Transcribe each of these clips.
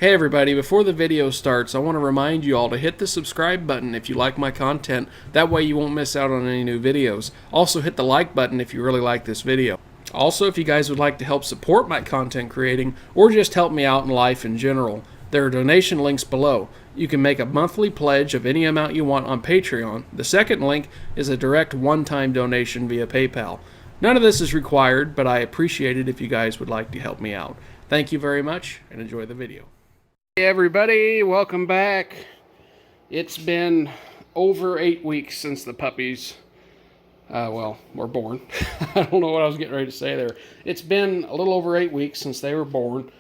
Hey everybody, before the video starts, I want to remind you all to hit the subscribe button if you like my content. That way you won't miss out on any new videos. Also hit the like button if you really like this video. Also, if you guys would like to help support my content creating or just help me out in life in general, there are donation links below. You can make a monthly pledge of any amount you want on Patreon. The second link is a direct one-time donation via PayPal. None of this is required, but I appreciate it if you guys would like to help me out. Thank you very much and enjoy the video. Hey everybody, welcome back. It's been over 8 weeks since the puppies, were born. I don't know what I was getting ready to say there. It's been a little over 8 weeks since they were born.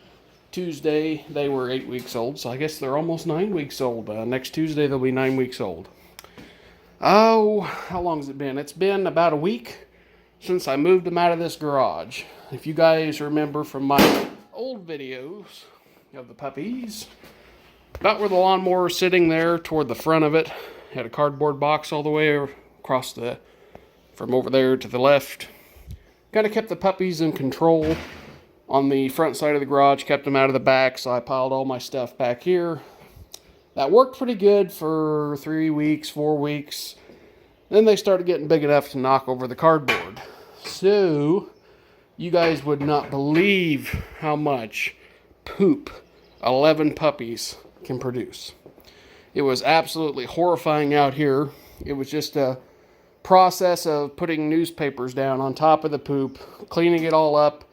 Tuesday, they were 8 weeks old, so I guess they're almost 9 weeks old. Next Tuesday, they'll be 9 weeks old. Oh, how long has it been? It's been about a week since I moved them out of this garage. If you guys remember from my old videos of the puppies, about where the lawnmower was sitting there toward the front of it, had a cardboard box all the way across from over there to the left. Kind of kept the puppies in control on the front side of the garage, kept them out of the back, so I piled all my stuff back here. That worked pretty good for 3 weeks, 4 weeks. Then they started getting big enough to knock over the cardboard. So, you guys would not believe how much poop 11 puppies can produce. It was absolutely horrifying out here. It was just a process of putting newspapers down on top of the poop, cleaning it all up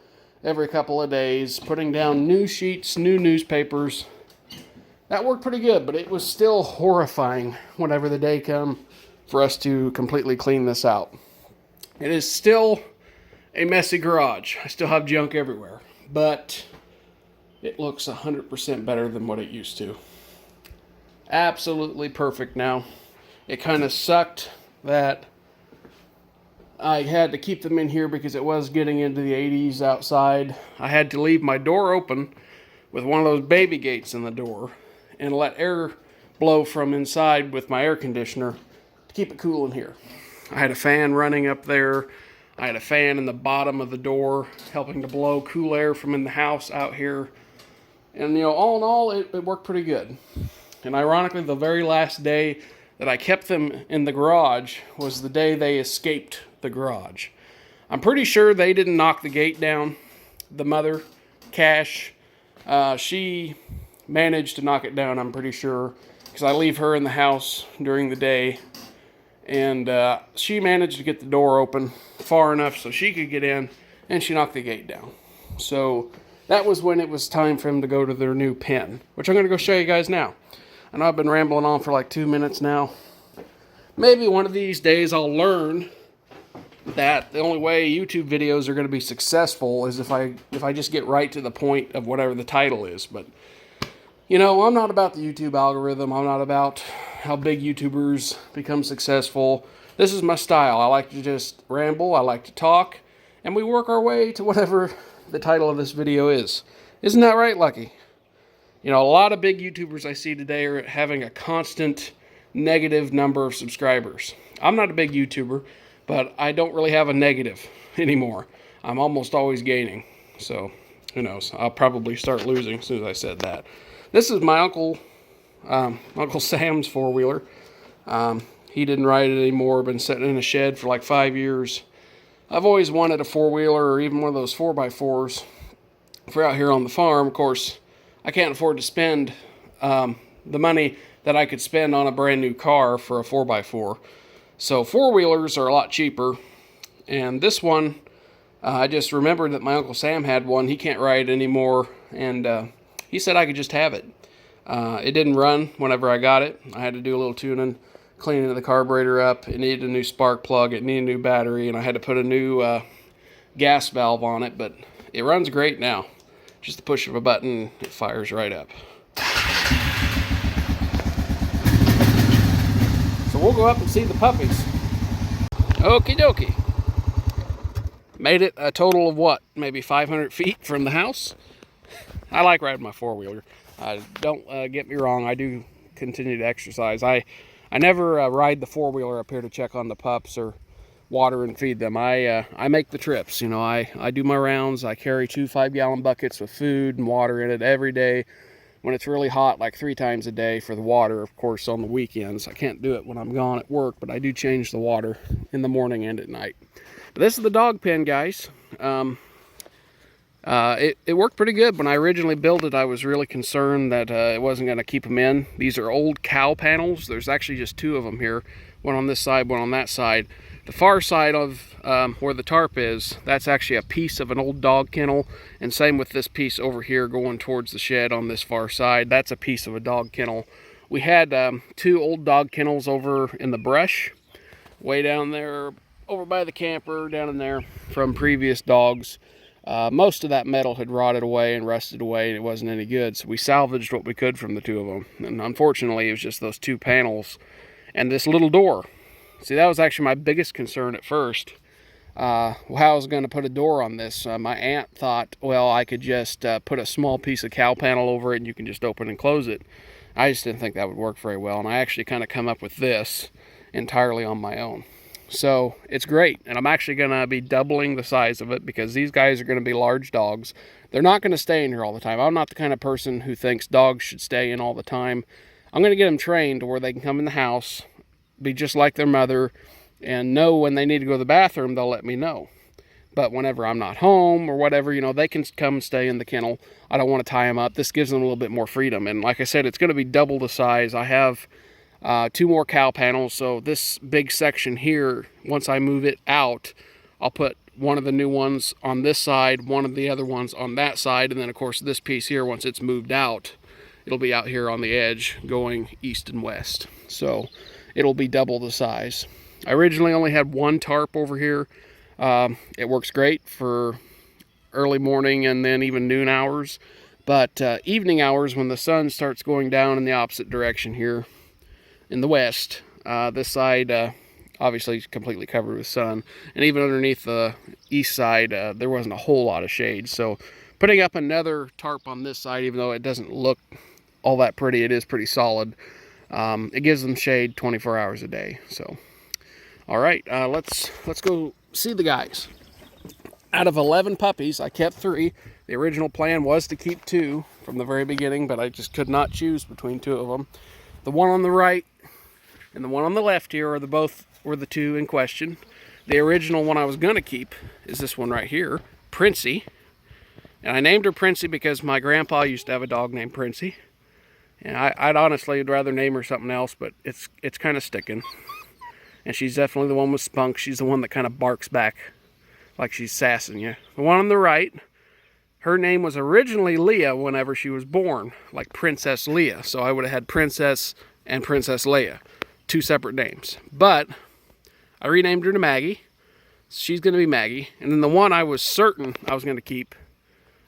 every couple of days, putting down new sheets, new newspapers. That worked pretty good, but it was still horrifying whenever the day came for us to completely clean this out. It is still a messy garage. I still have junk everywhere, but it looks 100% better than what it used to. Absolutely perfect now. It kind of sucked that I had to keep them in here because it was getting into the 80s outside. I had to leave my door open with one of those baby gates in the door and let air blow from inside with my air conditioner to keep it cool in here. I had a fan running up there. I had a fan in the bottom of the door helping to blow cool air from in the house out here. And, all in all, it worked pretty good. And ironically, the very last day that I kept them in the garage was the day they escaped the garage. I'm pretty sure they didn't knock the gate down. The mother, Cash, she managed to knock it down, I'm pretty sure, because I leave her in the house during the day. And she managed to get the door open far enough so she could get in, and she knocked the gate down. So that was when it was time for them to go to their new pen, which I'm going to go show you guys now. I know I've been rambling on for like 2 minutes now. Maybe one of these days I'll learn that the only way YouTube videos are going to be successful is if I just get right to the point of whatever the title is. But, I'm not about the YouTube algorithm. I'm not about how big YouTubers become successful. This is my style. I like to just ramble. I like to talk. And we work our way to whatever the title of this video is. Isn't that right, Lucky? A lot of big YouTubers I see today are having a constant negative number of subscribers. I'm not a big YouTuber, but I don't really have a negative anymore. I'm almost always gaining. So, who knows? I'll probably start losing as soon as I said that. This is my Uncle Sam's four-wheeler. He didn't ride it anymore. Been sitting in a shed for like 5 years. I've always wanted a four-wheeler or even one of those 4x4s for out here on the farm. Of course, I can't afford to spend the money that I could spend on a brand new car for a 4x4. So four-wheelers are a lot cheaper. And this one, I just remembered that my Uncle Sam had one. He can't ride it anymore. And he said I could just have it. It didn't run whenever I got it. I had to do a little tuning, cleaning the carburetor up. It needed a new spark plug. It needed a new battery. And I had to put a new gas valve on it. But it runs great now. Just the push of a button, it fires right up. So we'll go up and see the puppies. Okie dokie. Made it a total of what? Maybe 500 feet from the house? I like riding my four-wheeler. Don't get me wrong, I do continue to exercise. I never ride the four-wheeler up here to check on the pups or water and feed them. I make the trips. You know, I do my rounds. I carry 2 5-gallon buckets with food and water in it every day. when it's really hot, like 3 times a day for the water, of course, on the weekends. I can't do it when I'm gone at work, but I do change the water in the morning and at night. But this is the dog pen, guys. It worked pretty good. When I originally built it, I was really concerned that it wasn't going to keep them in. These are old cow panels. There's actually just 2 of them here. One on this side, one on that side. The far side of where the tarp is, that's actually a piece of an old dog kennel. And same with this piece over here going towards the shed on this far side. That's a piece of a dog kennel. We had 2 old dog kennels over in the brush, way down there, over by the camper, down in there, from previous dogs. Most of that metal had rotted away and rusted away, and it wasn't any good. So we salvaged what we could from the 2 of them. And unfortunately, it was just those 2 panels and this little door. See, that was actually my biggest concern at first. How I was going to put a door on this. My aunt thought, well, I could just put a small piece of cow panel over it and you can just open and close it. I just didn't think that would work very well. And I actually kind of come up with this entirely on my own. So it's great. And I'm actually going to be doubling the size of it because these guys are going to be large dogs. They're not going to stay in here all the time. I'm not the kind of person who thinks dogs should stay in all the time. I'm going to get them trained to where they can come in the house, be just like their mother, and know when they need to go to the bathroom, they'll let me know. But whenever I'm not home or whatever, you know, they can come and stay in the kennel. I don't want to tie them up. This gives them a little bit more freedom. And like I said, it's going to be double the size. I have 2 more cow panels, so this big section here, once I move it out, I'll put one of the new ones on this side, one of the other ones on that side, and then of course this piece here, once it's moved out, it'll be out here on the edge going east and west. So it'll be double the size. I originally only had 1 tarp over here. It works great for early morning and then even noon hours, but evening hours, when the sun starts going down in the opposite direction here in the west, this side obviously is completely covered with sun, and even underneath the east side there wasn't a whole lot of shade. So putting up another tarp on this side, even though it doesn't look all that pretty, it is pretty solid. It gives them shade 24 hours a day. So all right, let's go see the guys. Out of 11 puppies, I kept 3. The original plan was to keep 2 from the very beginning, but I just could not choose between 2 of them. The one on the right and the one on the left here are were the 2 in question. The original one I was going to keep is this one right here, Princey. And I named her Princey because my grandpa used to have a dog named Princey. And I'd honestly rather name her something else, but it's kind of sticking. And she's definitely the one with spunk. She's the one that kind of barks back like she's sassing you. The one on the right, her name was originally Leah whenever she was born, like Princess Leah. So I would have had Princess and Princess Leia, 2 separate names. But I renamed her to Maggie. She's going to be Maggie. And then the one I was certain I was going to keep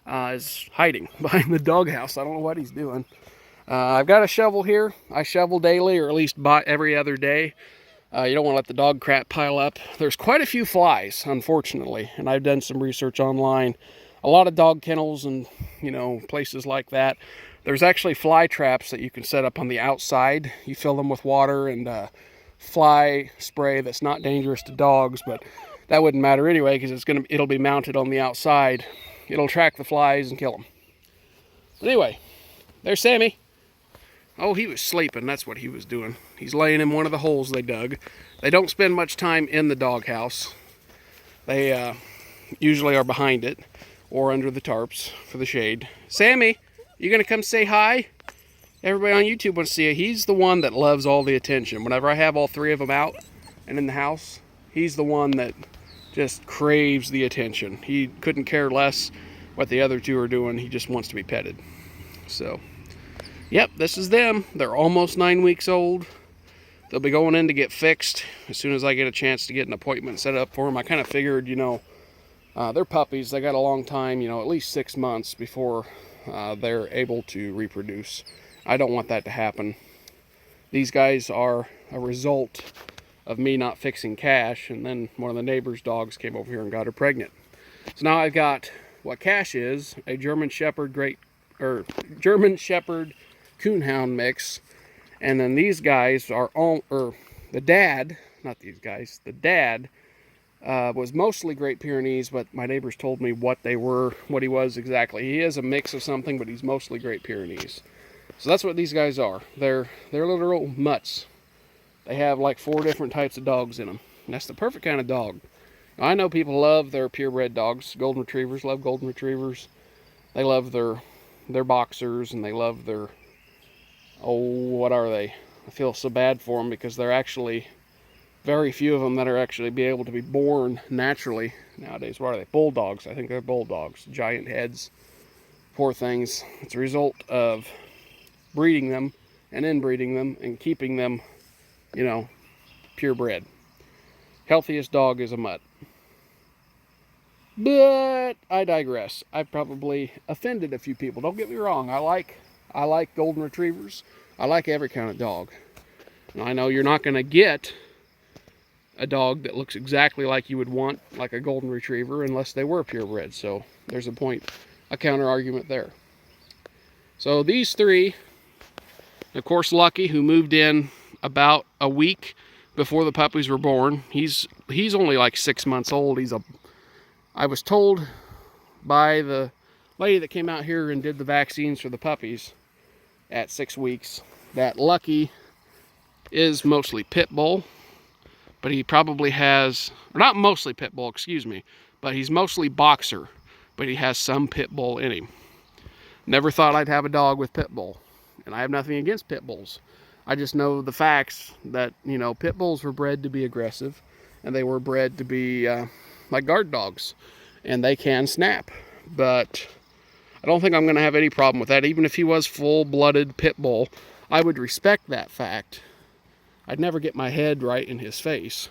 is hiding behind the doghouse. I don't know what he's doing. I've got a shovel here. I shovel daily, or at least every other day. You don't want to let the dog crap pile up. There's quite a few flies, unfortunately, and I've done some research online. A lot of dog kennels and, you know, places like that, there's actually fly traps that you can set up on the outside. You fill them with water and fly spray that's not dangerous to dogs, but that wouldn't matter anyway because it'll be mounted on the outside. It'll track the flies and kill them. But anyway, there's Sammy. Oh, he was sleeping. That's what he was doing. He's laying in one of the holes they dug. They don't spend much time in the doghouse. They usually are behind it or under the tarps for the shade. Sammy, you gonna come say hi? Everybody on YouTube wants to see you. He's the one that loves all the attention. Whenever I have all 3 of them out and in the house, he's the one that just craves the attention. He couldn't care less what the other 2 are doing. He just wants to be petted. So yep, this is them. They're almost 9 weeks old. They'll be going in to get fixed as soon as I get a chance to get an appointment set up for them. I kind of figured, you know, they're puppies. They got a long time, you know, at least 6 months before they're able to reproduce. I don't want that to happen. These guys are a result of me not fixing Cash, and then one of the neighbor's dogs came over here and got her pregnant. So now I've got what Cash is, a German Shepherd Coonhound mix, and then these guys are all, the dad Was mostly Great Pyrenees, but my neighbors told me what they were, what he was exactly. He is a mix of something, but he's mostly Great Pyrenees. So that's what these guys are. They're literal mutts. They have like 4 different types of dogs in them. And that's the perfect kind of dog. I know people love their purebred dogs. Golden Retrievers love Golden Retrievers. They love their boxers, and they love their, oh, what are they? I feel so bad for them because they're actually very few of them that are actually be able to be born naturally nowadays. What are they? Bulldogs. I think they're bulldogs. Giant heads. Poor things. It's a result of breeding them and inbreeding them and keeping them, you know, purebred. Healthiest dog is a mutt. But I digress. I've probably offended a few people. Don't get me wrong. I like Golden Retrievers. I like every kind of dog. And I know you're not going to get a dog that looks exactly like you would want, like a Golden Retriever, unless they were purebred. So there's a counter argument there. So these 3, of course, Lucky, who moved in about a week before the puppies were born. He's only like 6 months old. I was told by the lady that came out here and did the vaccines for the puppies at 6 weeks that Lucky is mostly pit bull, but he probably has, or not mostly pit bull, excuse me, but he's mostly boxer, but he has some pit bull in him. Never thought I'd have a dog with pit bull, and I have nothing against pit bulls. I just know the facts that, you know, pit bulls were bred to be aggressive, and they were bred to be like guard dogs, and they can snap. But I don't think I'm going to have any problem with that. Even if he was full-blooded pit bull, I would respect that fact. I'd never get my head right in his face.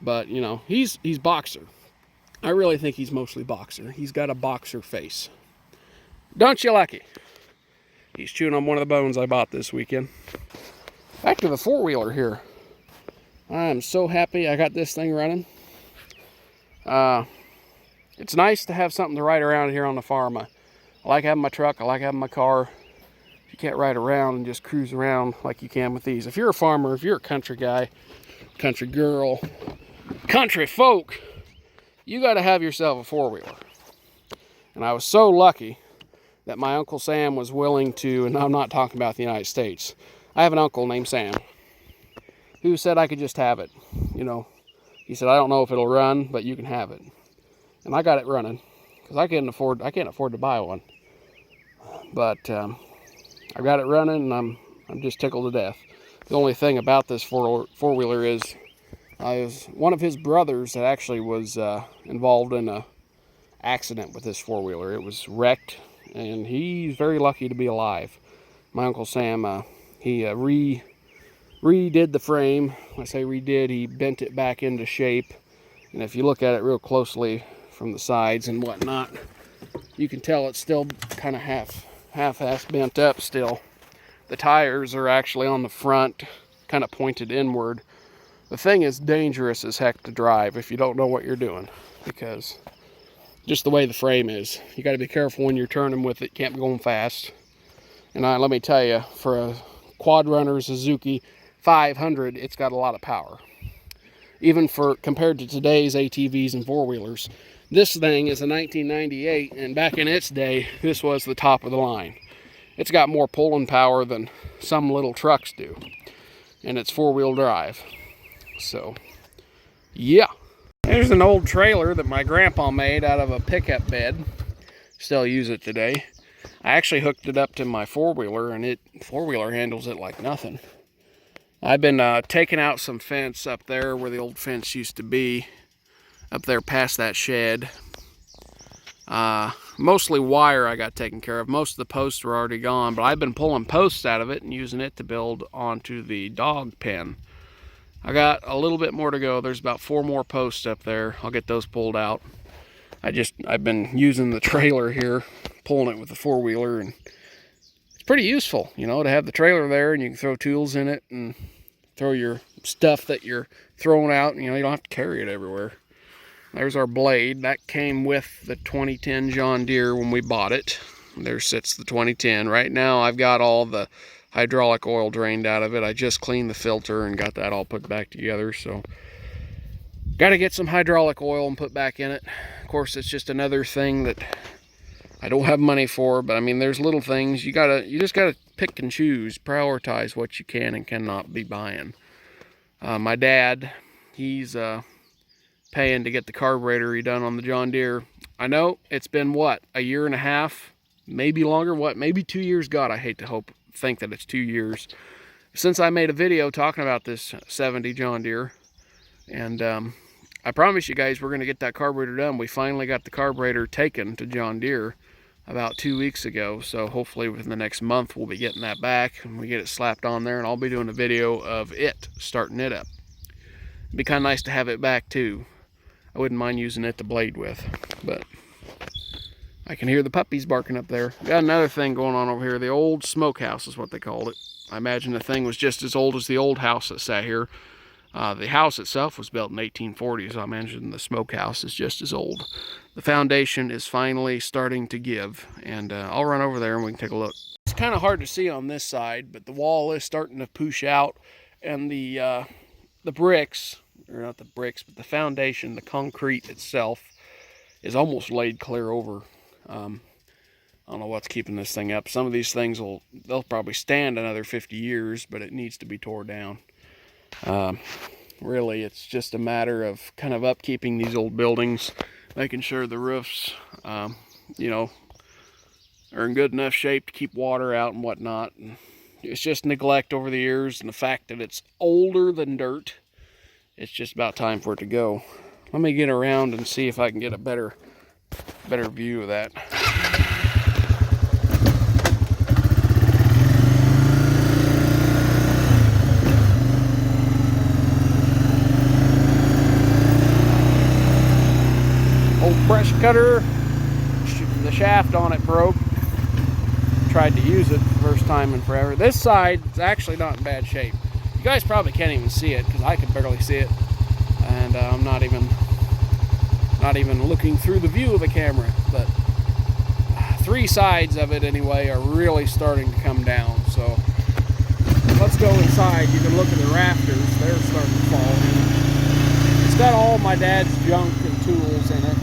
But, you know, he's boxer. I really think he's mostly boxer. He's got a boxer face. Don't you, Lucky? He's chewing on one of the bones I bought this weekend. Back to the 4-wheeler here. I am so happy I got this thing running. It's nice to have something to ride around here on the farm. I like having my truck. I like having my car. You can't ride around and just cruise around like you can with these. If you're a farmer, if you're a country guy, country girl, country folk, you got to have yourself a 4-wheeler. And I was so lucky that my Uncle Sam was willing to, and I'm not talking about the United States. I have an uncle named Sam who said I could just have it. You know, he said, I don't know if it'll run, but you can have it. And I got it running because I can't afford to buy one. But I got it running, and I'm just tickled to death. The only thing about this four-wheeler is one of his brothers that actually was involved in a accident with this four-wheeler. It was wrecked, and he's very lucky to be alive. My Uncle Sam, he redid the frame. When I say redid, he bent it back into shape. And if you look at it real closely from the sides and whatnot, you can tell it's still kind of half-ass bent up still. The tires are actually on the front, kind of pointed inward. The thing is dangerous as heck to drive if you don't know what you're doing, because just the way the frame is, you got to be careful when you're turning with it. Can't be going fast. And let me tell you, for a quad runner Suzuki 500, it's got a lot of power. Even compared to today's ATVs and four-wheelers, this thing is a 1998, and back in its day, this was the top of the line. It's got more pulling power than some little trucks do, and it's four-wheel drive. So, yeah. There's an old trailer that my grandpa made out of a pickup bed. Still use it today. I actually hooked it up to my four-wheeler, and four-wheeler handles it like nothing. I've been taking out some fence up there where the old fence used to be, up there past that shed. Mostly wire I got taken care of. Most of the posts were already gone, but I've been pulling posts out of it and using it to build onto the dog pen. I got a little bit more to go. There's about 4 more posts up there. I'll get those pulled out. I've been using the trailer here, pulling it with the four-wheeler, and it's pretty useful, you know, to have the trailer there, and you can throw tools in it and throw your stuff that you're throwing out, and, you know, you don't have to carry it everywhere. There's our blade. That came with the 2010 John Deere when we bought it. There sits the 2010. Right now I've got all the hydraulic oil drained out of it. I just cleaned the filter and got that all put back together. So Got to get some hydraulic oil and put back in it. Of course, it's just another thing that I don't have money for, but I mean, there's little things. You just gotta pick and choose, prioritize what you can and cannot be buying. My dad, he's paying to get the carburetor redone on the John Deere. I know it's been, what, a year and a half, maybe longer, what, maybe 2 years? God, I hate to think that it's 2 years since I made a video talking about this 70 John Deere. And I promise you guys we're going to get that carburetor done. We finally got the carburetor taken to John Deere about 2 weeks ago, so hopefully within the next month we'll be getting that back and we get it slapped on there, and I'll be doing a video of it, starting it up. It'd be kind of nice to have it back too. I wouldn't mind using it to blade with, but I can hear the puppies barking up there. Got another thing going on over here. The old smokehouse is what they called it. I imagine the thing was just as old as the old house that sat here. The house itself was built in 1840, so I imagine the smokehouse is just as old. The foundation is finally starting to give, and I'll run over there and we can take a look. It's kind of hard to see on this side, but the wall is starting to push out, and the bricks, or not the bricks, but the foundation, the concrete itself, is almost laid clear over. I don't know what's keeping this thing up. Some of these things they'll probably stand another 50 years, but it needs to be tore down. Really, it's just a matter of kind of upkeeping these old buildings, making sure the roofs, you know, are in good enough shape to keep water out and whatnot. And it's just neglect over the years, and the fact that it's older than dirt. It's just about time for it to go. Let me get around and see if I can get a better view of that. Old brush cutter, the shaft on it broke. Tried to use it the first time in forever. This side is actually not in bad shape. You guys probably can't even see it because I can barely see it, and I'm not even looking through the view of the camera. But 3 sides of it anyway are really starting to come down. So let's go inside. You can look at the rafters; they're starting to fall in. It's got all my dad's junk and tools in it.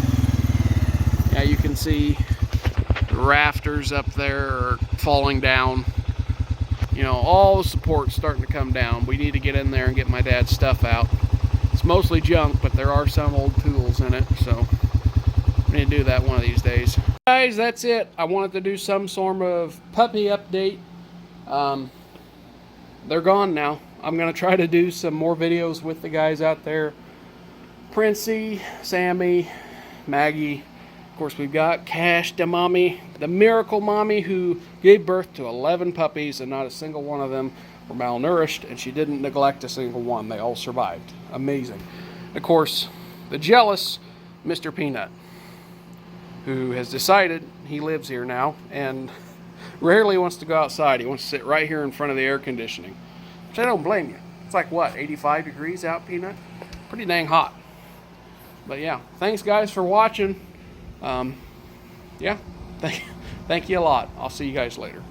Yeah, you can see the rafters up there are falling down. You know, all the support's starting to come down. We need to get in there and get my dad's stuff out. It's mostly junk, but there are some old tools in it, so we need to do that one of these days. Guys, that's it. I wanted to do some sort of puppy update. They're gone now. I'm going to try to do some more videos with the guys out there. Princey, Sammy, Maggie. Of course, we've got Cash, the mommy, the miracle mommy who gave birth to 11 puppies, and not a single one of them were malnourished, and she didn't neglect a single one. They all survived. Amazing. Of course, the jealous Mr. Peanut, who has decided he lives here now and rarely wants to go outside. He wants to sit right here in front of the air conditioning, which I don't blame you. It's like, what, 85 degrees out, Peanut? Pretty dang hot. But yeah, thanks guys for watching. Yeah, thank you a lot. I'll see you guys later.